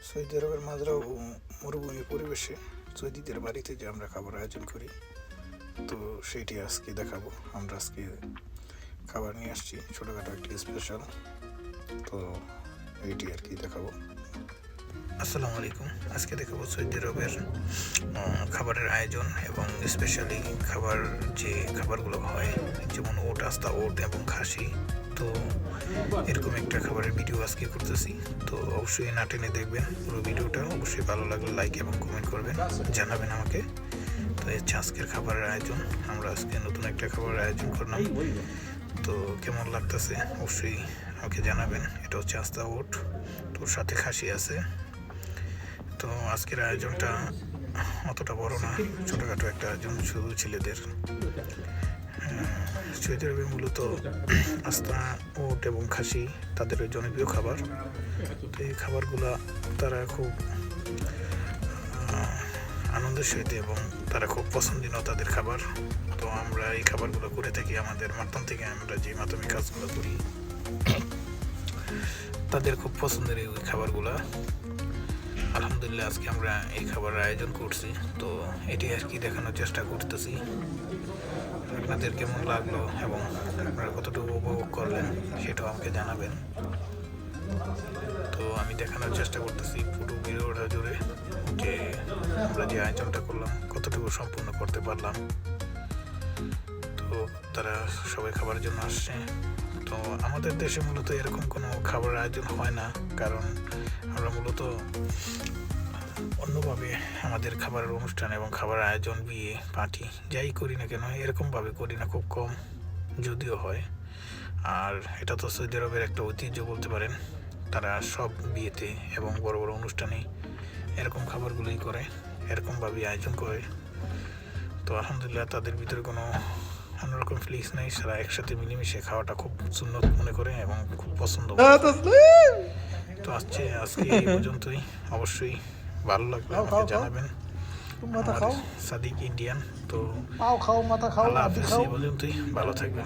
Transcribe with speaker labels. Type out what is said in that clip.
Speaker 1: Saudi আরবের মাজরা ও মরুভূমি পরিবেশে সৌদিদের বাড়িতে যে আমরা খাবার আয়োজন করি, তো সেইটি আজকে দেখাবো। আমরা আজকে খাবার নিয়ে আসছি, ছোটোখাটো একটি স্পেশাল, তো এইটি আর কি দেখাবো। আসসালামু আলাইকুম। আজকে দেখাবো সৌদি আরবের খাবারের আয়োজন এবং স্পেশালি যে খাবারগুলো হয়, যেমন ওট, আস্তা ওট এবং খাসি। তো এরকম একটা খাবারের ভিডিও আজকে করতেছি, তো অবশ্যই না টেনে দেখবেন পুরো ভিডিওটা। অবশ্যই ভালো লাগলে লাইক এবং কমেন্ট করবেন, জানাবেন আমাকে। তো হচ্ছে আজকের খাবারের আয়োজন। আমরা আজকে নতুন একটা খাবারের আয়োজন করলাম, তো কেমন লাগতেছে অবশ্যই আমাকে জানাবেন। এটা হচ্ছে আস্তা ওট, তোর সাথে খাসি আছে। তো আজকের আয়োজনটা অতটা বড় না, ছোটোখাটো একটা আয়োজন, শুধু ছেলেদের। সৌদি আরবে মূলত আস্তা ওট এবং খাসি তাদের জনপ্রিয় খাবার। তো এই খাবারগুলো তারা খুব আনন্দের সহিত এবং তারা খুব পছন্দনীয় তাদের খাবার। তো আমরা এই খাবারগুলো করে থাকি আমাদের মাতাম থেকে। আমরা যে মাতামি কাজগুলো করি তাদের খুব পছন্দের এই খাবারগুলো। আলহামদুলিল্লাহ আজকে আমরা এই খাবারের আয়োজন করছি, তো এটি আর কি দেখানোর চেষ্টা করতেছি। আপনাদের কেমন লাগলো এবং আপনারা কতটুকু উপভোগ করলেন সেটাও আমাকে জানাবেন। তো আমি দেখানোর চেষ্টা করতেছি পুরো ভিডিওটা জুড়ে যে আমরা যে আয়োজনটা করলাম কতটুকু সম্পূর্ণ করতে পারলাম। তো তারা সবাই খাবারের জন্য আসছে। তো আমাদের দেশে মূলত এরকম কোনো খাবার আয়োজন হয় না, কারণ আমরা মূলত অন্যভাবে আমাদের খাবারের অনুষ্ঠান এবং খাবার আয়োজন, বিয়ে পার্টি যাই করি না কেন এরকমভাবে করি না, খুব কম যদিও হয়। আর এটা তো সৌদি আরবের একটা ঐতিহ্য বলতে পারেন। তারা সব বিয়েতে এবং বড় বড় অনুষ্ঠানে এরকম খাবারগুলোই করে, এরকমভাবে আয়োজন করে। তো আলহামদুলিল্লাহ তাদের ভিতরে কোনো অন্যরকম ফিলিংস নেই, সারা একসাথে মিলেমিশে খাওয়াটা খুব সুন্নত মনে করে এবং খুব পছন্দ। তো আজকে এই পর্যন্তই। অবশ্যই ভালো লাগলে আমাকে জানাবেন। সাদিক ইন্ডিয়ান। তো আল্লাহ হাফিজ, এই পর্যন্তই, ভালো থাকবেন।